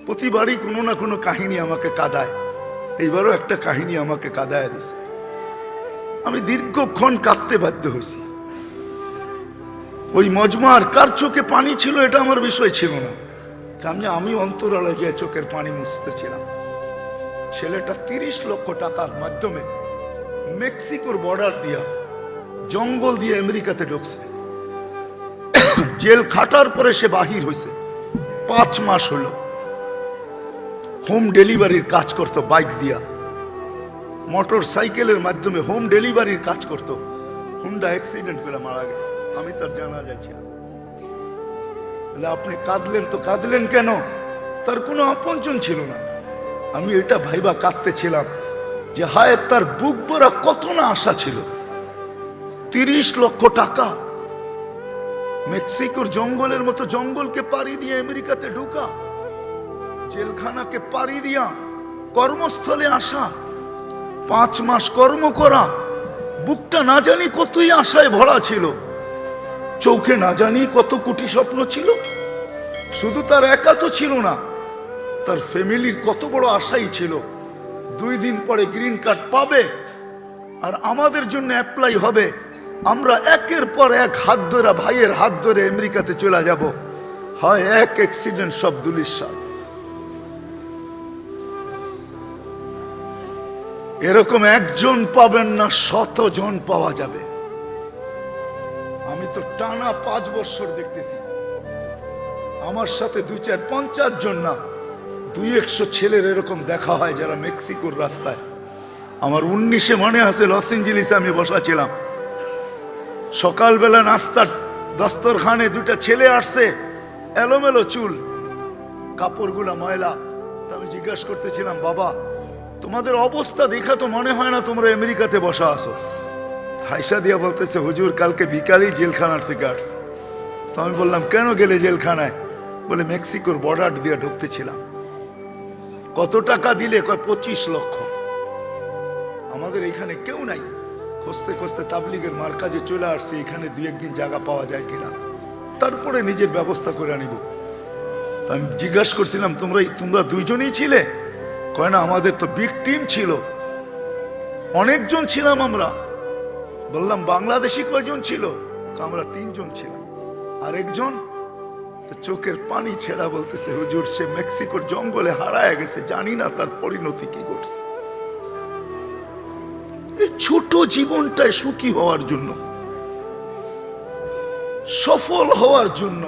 প্রতিবারই কোনো না কোনো কাহিনী আমাকে কাঁদায়। এইবারও একটা কাহিনী আমাকে কাঁদায় দিছে। আমি দীর্ঘক্ষণ কাঁদতে বাধ্য হয়েছি। ওই মজমার কার চোখে পানি ছিল এটা আমার বিষয় ছিল না, আমি অন্তরালে যে চোখের পানি মুছতেছিলাম। ছেলেটা 30 লক্ষ টাকার মাধ্যমে মেক্সিকোর বর্ডার দিয়া জঙ্গল দিয়ে আমেরিকাতে ঢুকছে। জেল খাটার পরে সে বাহির হয়েছে। 5 মাস হলো হোম ডেলিভারির কাজ করতো, বাইক দিয়া মোটর সাইকেলের মাধ্যমে হোম ডেলিভারির কাজ করতো। হুন্ডা অ্যাক্সিডেন্ট করে মারা গেছে। আমি তার জানা যাচ্ছিলাম। আপনি কাঁদলেন তো কাঁদলেন কেন? তার কোনো আপনজন ছিল না। আমি এটা ভাইবা কাঁদতেছিলাম যে হায়, তার বুক ভরা কত না আশা ছিল। 30 লক্ষ টাকা, মেক্সিকোর জঙ্গলের মতো জঙ্গলকে পাড়ি দিয়ে আমেরিকাতে ঢুকা, জেলখানাকে পাড়ি দিয়া কর্মস্থলে আসা, 5 মাস কর্ম করা। বুকটা না জানি কতই আশায় ভরা ছিল, চোখে না জানি কত কোটি স্বপ্ন ছিল। শুধু তার একা তো ছিল না, তার ফ্যামিলির কত বড় আশাই ছিল। 2 দিন পরে গ্রিন কার্ড পাবে আর আমাদের জন্য অ্যাপ্লাই হবে। আমরা একের পর এক হাত ধরে, ভাইয়ের হাত ধরে আমেরিকাতে চলে যাব। হয় এক অ্যাক্সিডেন্ট সব দুলিশাত। এরকম একজন পাবেন না, 100 জন পাওয়া যাবে। আমি তো টানা 5 বছর দেখতেছি। আমার সাথে 2, 4, 50 জন না, 200 ছেলের এরকম দেখা হয় যারা মেক্সিকোর রাস্তায়। আমার 19-এ মনে আছে লস এঞ্জেলিসে আমি বসা ছিলাম। সকালবেলা নাস্তার দস্তরখানে 2টা ছেলে আসছে, এলোমেলো চুল, কাপড়গুলা ময়লা। তা আমি জিজ্ঞাসা করতেছিলাম, বাবা তোমাদের অবস্থা দেখা তো মনে হয় না তোমরা আমেরিকাতে বসা আসো। হাইসা দিয়া বলতেছে, হুজুর কালকে বিকালেই জেলখানার থেকে আসছে। তো আমি বললাম, কেন গেলে জেলখানায়? বলে মেক্সিকোর বর্ডার দিয়ে ঢুকতেছিলাম। কত টাকা দিলে? কয় 25 লক্ষ। আমাদের এখানে কেউ নাই। খুঁজতে খুঁজতে তাবলিগের মার্কাজে চলে আসছি, এখানে 2-1 দিন জায়গা পাওয়া যায় কিনা, তারপরে নিজের ব্যবস্থা করে নিব। আমি জিজ্ঞাসা করছিলাম, তোমরা 2 জনই ছিলে? কয় না, আমাদের তো বিগ টিম ছিল, অনেকজন ছিলাম আমরা। বললাম, বাংলাদেশি কয়জন ছিল? আমরা 3 জন ছিলাম। আরেকজন তো চোখের পানি ছেড়া বলতেছে, হুজুর সে মেক্সিকোর জঙ্গলে হারায় গেছে, জানি না তার পরিণতি কি করছে। এই ছোট জীবনটায় সুখী হওয়ার জন্য, সফল হওয়ার জন্য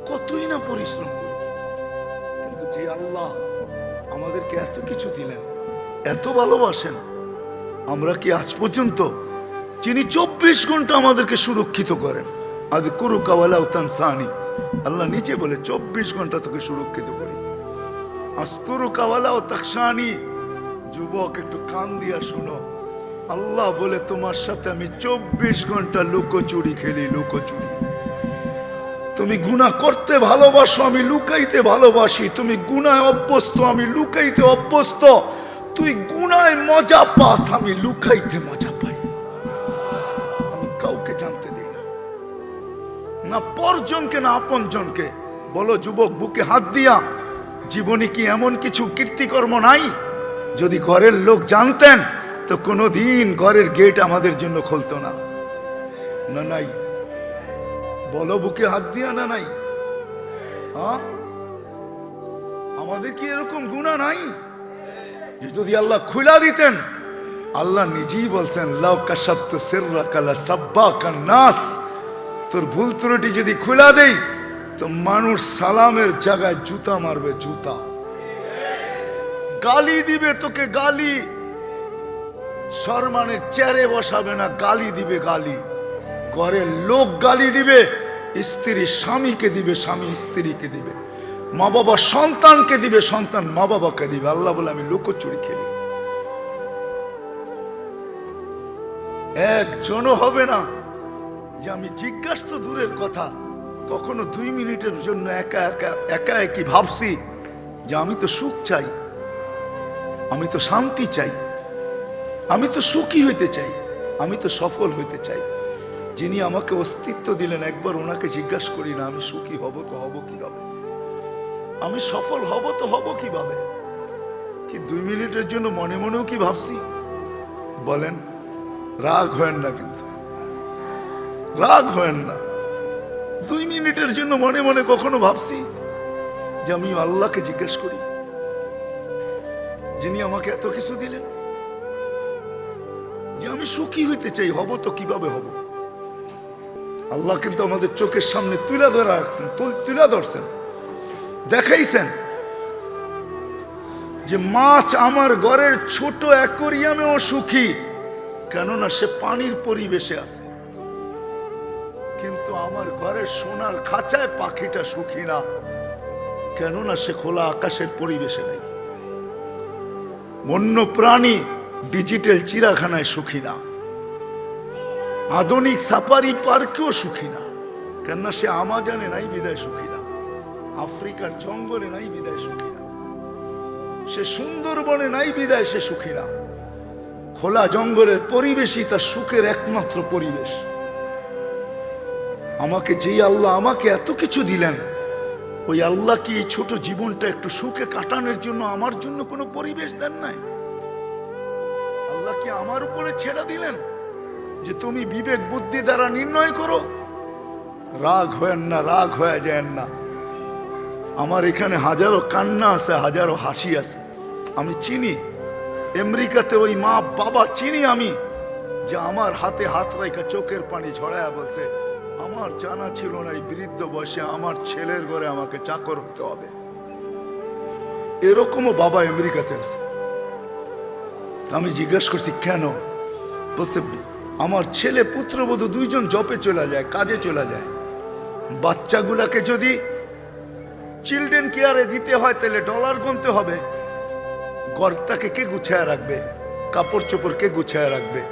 কতই না পরিশ্রম করি। কিন্তু যে আল্লাহ আমাদেরকে এত কিছু দিলেন, এত ভালোবাসেন, আমরা কি আজ পর্যন্ত, যিনি 24 ঘন্টা আমাদেরকে সুরক্ষিত করেন, আজ করু কাওয়ালাউ তানসানি, আল্লাহ নিচে বলে 24 ঘন্টা তোকে সুরক্ষিত করি। আস্তরু কাওয়ালাউ তাকসানি। যুবক একটু কান দিয়া শুনো, আল্লাহ বলে তোমার সাথে আমি 24 ঘন্টা লুকোচুরি খেলি, লুকোচুরি। তুমি গুনাহ করতে ভালোবাসো, আমি লুকাইতে ভালোবাসি। তুমি গুনায় অভ্যস্ত, আমি লুকাইতে অভ্যস্ত। তুই গুনায় মজা পাস, আমি লুকাইতে মজা পাই। আমি কাউকে জানতে দিই না, না পরজনকে না আপনজনকে। বলো যুবক, বুকে হাত দিয়া, জীবনে কি এমন কিছু কীর্তিকর্ম নাই? যদি ঘরের লোক জানতেন তো কোনোদিন ঘরের গেট আমাদের জন্য খুলতো না। না নাই? বলো বুকে হাত দিয়া, না নাই? হ্যাঁ, আমাদের কি এরকম গুনাহ নাই? যদি আল্লাহ খুলা দিতেন, আল্লাহ নিজেই বলছেন, লাউ কাশাফতু সিররাকা লাসাব্বাকান নাস। তোর ভুল ত্রুটি যদি খুলা দেই তো মানুষ সালামের জায়গায় জুতা মারবে, জুতা। গালি দিবে তোকে, গালি। সম্মানের চেয়ারে বসাবে না, গালি দিবে, গালি। ঘরের লোক গালি দিবে, স্ত্রী স্বামীকে দিবে, স্বামী স্ত্রীকে দিবে, মা বাবা সন্তানকে দিবে, সন্তান মা বাবাকে দিবে। আল্লাহ বলে আমি লুকোচুরি খেলি। একজনও হবে না যে আমি জিজ্ঞাসা তো দূরের কথা, কখনো 2 মিনিটের জন্য একা একই ভাবছি যে আমি তো সুখ চাই, আমি তো শান্তি চাই, আমি তো সুখী হইতে চাই, আমি তো সফল হইতে চাই। যিনি আমাকে অস্তিত্ব দিলেন, একবার ওনাকে জিজ্ঞাসা করি না আমি সুখী হব তো হব কিভাবে? আমি সফল হব তো হব কিভাবে? কি 2 মিনিটের জন্য মনে মনেও কি ভাবছি? বলেন, রাগ হয় না, কিন্তু রাগ হয় না। 2 মিনিটের জন্য মনে মনে কখনো ভাবছি যে আমি আল্লাহকে জিজ্ঞেস করি, যিনি আমাকে এত কিছু দিলেন, যে আমি সুখী হইতে চাই, হব তো কিভাবে হব? আল্লাহ কিন্তু আমাদের চোখের সামনে তুলে ধরে রাখছেন, তুলে ধরছেন, দেখাইছেন যে মাছ আমার ঘরের ছোট অ্যাকোরিয়ামেও সুখী, কেননা সে পানির পরিবেশে আছে। কিন্তু আমার ঘরের সোনার খাঁচায় পাখিটা সুখী না, কেননা সে খোলা আকাশের পরিবেশে নেই। বন্য প্রাণী ডিজিটাল চিড়িয়াখানায় সুখী না, আধুনিক সাফারি পার্কেও সুখী না, কেননা সে আমাজনে নাই বিদায় সুখী না, আফ্রিকার জঙ্গলে নাই বিদায় সুখী না, সে সুন্দরবনে নাই বিদায় সে সুখী না। খোলা জঙ্গলের পরিবেশই তার সুখের একমাত্র পরিবেশ। আমাকে যেই আল্লাহ আমাকে এত কিছু দিলেন, ওই আল্লাহ কি এই ছোট জীবনটা একটু সুখে কাটানোর জন্য আমার জন্য কোনো পরিবেশ দেন নাই? আল্লাহ কি আমার উপরে ছেড়ে দিলেন যে তুমি বিবেক বুদ্ধি দ্বারা নির্ণয় করো? রাগ হয়েন না, রাগ হয়ে যায় না। আমার এখানে হাজারো কান্না আছে, হাজারো হাসি আছে। আমি চিনি আমেরিকাতে ওই মা বাবা চিনি আমি, যে আমার হাতে হাত রেখা চোখের পানি ঝরায়া বলছে, আমার জানা ছিল না এই বৃদ্ধ বয়সে আমার ছেলের ঘরে আমাকে চাকর হতে হবে। এরকমও বাবা আমেরিকাতে আছে। আমি জিজ্ঞেস করছি কেন? বলছে আমার ছেলে পুত্রবধূ 2 জন জবে চলে যায়, কাজে চলে যায়। বাচ্চাগুলাকে যদি চিলড্রেন কেয়ারে দিতে হয় তাহলে ডলার গুনতে হবে। ঘরটাকে কে গুছায় রাখবে? কাপড় চোপড় কে গুছায় রাখবে?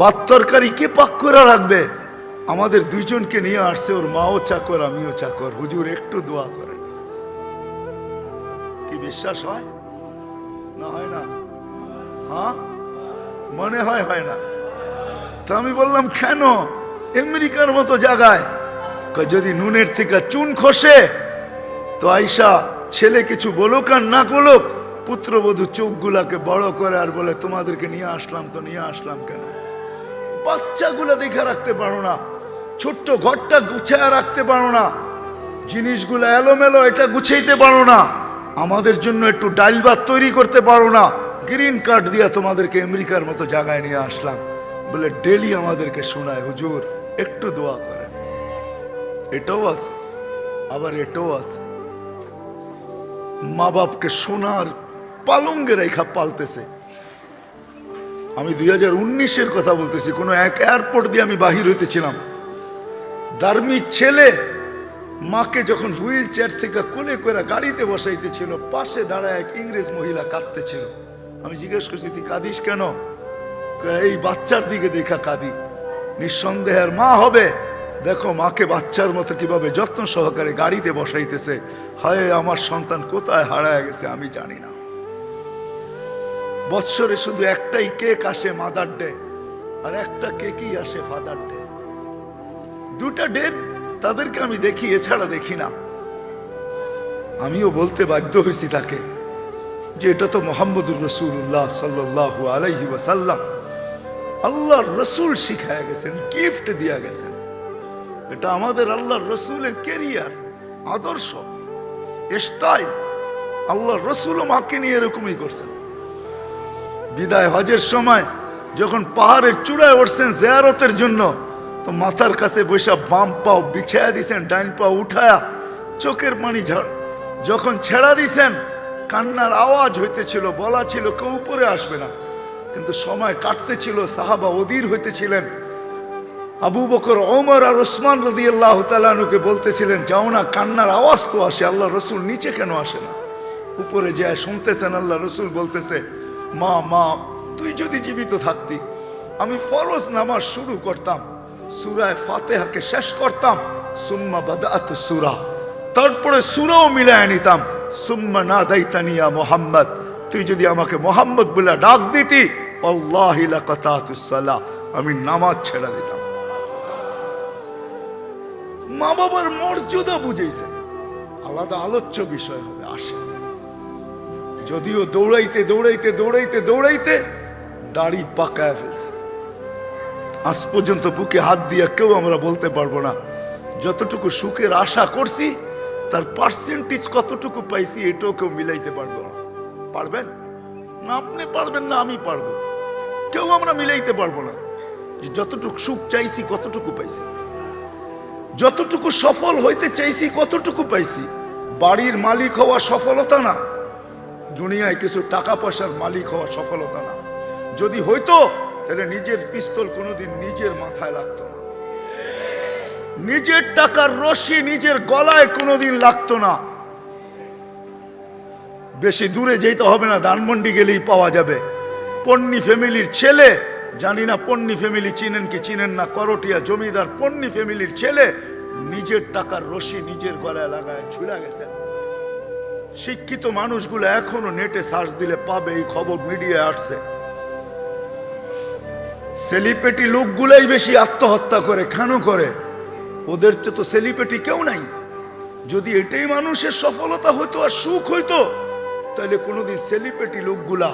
ভাত তরকারি কে পাক করে রাখবে? আমাদের 2 জনকে নিয়ে আসছে, ওর মাও চাকর আমিও চাকর। হুজুর একটু দোয়া করেন। কি বিশ্বাস হয় না? হয় না? হ্যাঁ, মনে হয় হয় না। তো আমি বললাম কেন? আমেরিকার মতো জায়গায় যদি নুনের থেকে চুন খসে তো আইসা ছেলে কিছু বলুক আর না বলুক, পুত্রবধূ চোখগুলাকে বড় করে আর বলে তোমাদেরকে নিয়ে আসলাম। তো নিয়ে আসলাম কেন? বাচ্চাগুলা দেখে রাখতে পারো না, ছোট্ট ঘরটা গুছায় রাখতে পারো না, জিনিসগুলো এলোমেলো এটা গুছাইতে পারো না, আমাদের জন্য একটু ডাল ভাত তৈরি করতে পারো না। গ্রিন কার্ড দিয়া তোমাদেরকে আমেরিকার মতো জায়গায় নিয়ে আসলাম বলে ডেলি আমাদেরকে শোনায়, হুজুর একটু দোয়া করেন। এটাও আছে, আবার এটাও আছে। মা বাপকে সোনার পালঙ্গে রেখা পালতেছে। আমি 2019-এর কথা বলতেছি, কোনো এক এয়ারপোর্ট দিয়ে আমি বাহির হইতেছিলাম। ধার্মিক ছেলে মাকে যখন হুইল চেয়ার থেকে কোলে করে গাড়িতে বসাইতেছিল, পাশে দাঁড়ায় এক ইংরেজ মহিলা কাঁদতেছিল। আমি জিজ্ঞেস করছি তুই কাঁদিস কেন? এই বাচ্চার দিকে দেখা কাঁদি। নিঃসন্দেহের মা হবে, দেখো মাকে বাচ্চার মতো কিভাবে যত্ন সহকারে গাড়িতে বসাইতেছে। হায় আমার সন্তান কোথায় হারায় গেছে আমি জানি না। বৎসরে শুধু একটাই কেক আসে মাদার ডে, আর একটা কেকই আসে ফাদার ডে। 2টা ডেট তাদেরকে আমি দেখি, এছাড়া দেখি না। আমিও বলতে বাধ্য হয়েছি তাকে যে এটা তো মুহাম্মদুর রাসূলুল্লাহ সাল্লাল্লাহু আলাইহি ওয়াসাল্লাম, আল্লাহর রসুল শিখায় গেছেন, গিফট দিয়া গেছেন। এটা আমাদের আল্লাহর রসুলের ক্যারিয়ার, আদর্শ, স্টাইল। আল্লাহর রসুলও মাকে নিয়ে এরকমই করছেন। বিদায় হজের সময় যখন পাহাড়ের চূড়ায় উঠছেন জিয়ারতের জন্য, তো মাথার কাছে বৈশা বাম পাও বিছায়া দিছেন, ডাইন পাও উঠায়া চোখের পানি যখন ছেড়া দিছেন, কান্নার আওয়াজ হইতেছিল, বলা ছিল কেউ উপরে আসবে না। কিন্তু সময় কাটতেছিল, সাহাবা অধীর হইতেছিলেন। আবু বকর, ওমর আর ওসমান রাদিয়াল্লাহু তাআলা আনহুকে বলতেছিলেন যাও না, কান্নার আওয়াজ তো আসে, আল্লাহ রসুল নিচে কেন আসে না? উপরে যায় শুনতেছেন আল্লাহ রসুল বলতেছে, মা মা তুই যদি জীবিত থাকতি আমি ফরজ নামাজ শুরু করতাম, সূরা ফাতিহাকে শেষ করতাম, সুম্মা বাদাতু সূরা, তারপরে সূরাও মিলায় নিতাম, সুম্মা নাদাইতানি ইয়া মুহাম্মদ, তুই যদি আমাকে মোহাম্মদ বলে ডাক দিতি, আল্লাহি লাকাতাতুস সালাহ, আমি নামাজ ছেড়ে দিতাম। মা বাবার মর্যাদা বুঝেছেন, আলাদা আলোচ্য বিষয় হবে। আসেন, যদিও দৌড়াইতে দৌড়াইতে দৌড়াইতে দৌড়াইতে দাড়ি পাকায় ফেলছে, আজ পর্যন্ত বুকে হাত দিয়ে কেউ আমরা বলতে পারবো না যতটুকু সুখের আশা করছি তার পার্সেন্টেজ কতটুকু পাইছি এটাও কেউ মিলাইতে পারবো না। পারবেন না? আপনি পারবেন না, আমি পারবো। কেউ আমরা মিলাইতে পারবো না যে যতটুকু সুখ চাইছি কতটুকু পাইছি, যতটুকু সফল হইতে চাইছি কতটুকু পাইছি। বাড়ির মালিক হওয়া সফলতা না, দুনিয়ায় কিছু টাকা পয়সার মালিক হওয়া সফলতা না। যদি হইতো তাহলে নিজের পিস্তল কোনোদিন নিজের মাথায় লাগতো না, নিজের টাকার রশি নিজের গলায় কোনোদিন লাগতো না। বেশি দূরে যেতে হবে না, ধানমন্ডি গেলেই পাওয়া যাবে। পন্নী ফ্যামিলির ছেলে, জানি না পন্নী ফ্যামিলি চিনেন কি চিনেন না, করটিয়া জমিদার পন্নী ফ্যামিলির ছেলে নিজের টাকার রশি নিজের গলায় লাগায় ঝুলা গেছেন। শিক্ষিত মানুষগুলো এখনো নেটে সার্চ দিলে পাবে, এই খবর মিডিয়ায় আসছে। সেলিব্রিটি লোকগুলাই বেশি আত্মহত্যা করে। কেন করে? ওদের তো সেলিব্রিটি কেউ নাই। যদি এটাই মানুষের সফলতা হইতো আর সুখ হইতো তাহলে কোনোদিন সেলিব্রিটি লোকগুলা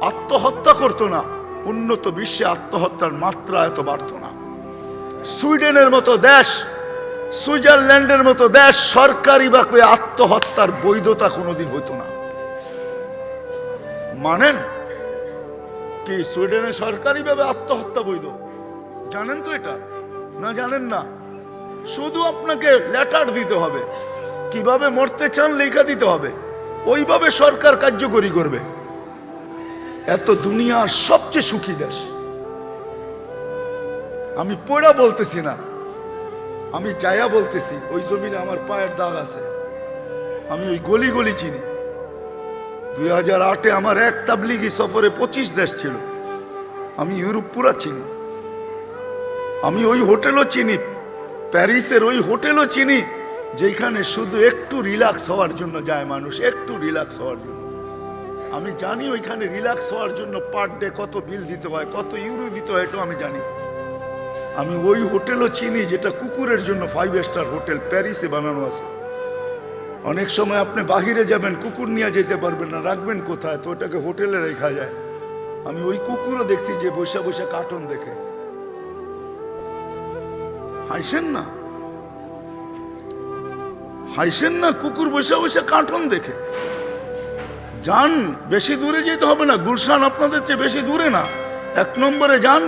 আত্মহত্যা করতো না, উন্নত বিশ্বে আত্মহত্যার মাত্রা এত বাড়তো না। সুইডেনের মতো দেশ, সুইজারল্যান্ডের মতো দেশ সরকারিভাবে আত্মহত্যার বৈধতা কোনোদিন হইতো না। মানেন কি সুইডেনে সরকারিভাবে আত্মহত্যা বৈধ? জানেন তো এটা? না জানেন না? শুধু আপনাকে লেটার দিতে হবে, কিভাবে মরতে চান লেখা দিতে হবে, ওইভাবে সরকার কার্যকরী করবে। এত দুনিয়ার সবচেয়ে সুখী দেশ। আমি পড়া বলতেছি না, আমি চায়া বলতেছি। ওই জমিনে আমার পায়ের দাগ আছে, আমি ওই গলি গলি চিনি। 2008-এ আমার এক তাবলিগি সফরে 25 দেশ ছিল। আমি ইউরোপ পুরা চিনি। আমি ওই হোটেলও চিনি, প্যারিসের ওই হোটেলও চিনি যেখানে শুধু একটু রিল্যাক্স হওয়ার জন্য যায় মানুষ, একটু রিল্যাক্স হওয়ার জন্য। আমি জানি ওইখানে রিল্যাক্স হওয়ার জন্য পার ডে কত বিল দিতে হয়, কত ইউরো দিতে হয়, এটাও আমি জানি। আমি ওই হোটেলও চিনি যেটা কুকুরের জন্য 5 স্টার হোটেল প্যারিসে বানানো আছে। অনেক সময় আপনি বাহিরে যাবেন, কুকুর নিয়ে যেতে পারবেন না, রাখবেন কোথায়? তো ওটাকে হোটেলে রেখা যায়। আমি ওই কুকুরও দেখছি যে বৈশা বৈশা কার্টুন দেখে। হাসেন না, হাসেন না, কুকুর বৈশা বৈশা কার্টুন দেখে। যান, বেশি দূরে যেতে হবে না, গুলশান আপনাদের চেয়ে বেশি দূরে না, 1 নম্বরে যান,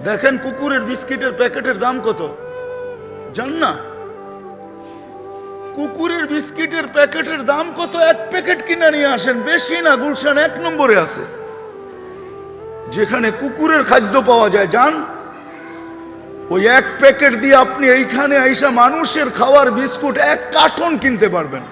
দেখেন কুকুরের বিস্কিটের প্যাকেটের দাম কত। জান না কুকুরের বিস্কিটের প্যাকেটের দাম কত? 1 প্যাকেট কিনে নিয়ে আসেন, বেশি না, গুলশান 1 নম্বরে আছে যেখানে কুকুরের খাদ্য পাওয়া যায়। যান, ওই 1 প্যাকেট দিয়ে আপনি এইখানে আইসা মানুষের খাওয়ার বিস্কুট 1 কার্টন কিনতে পারবেন।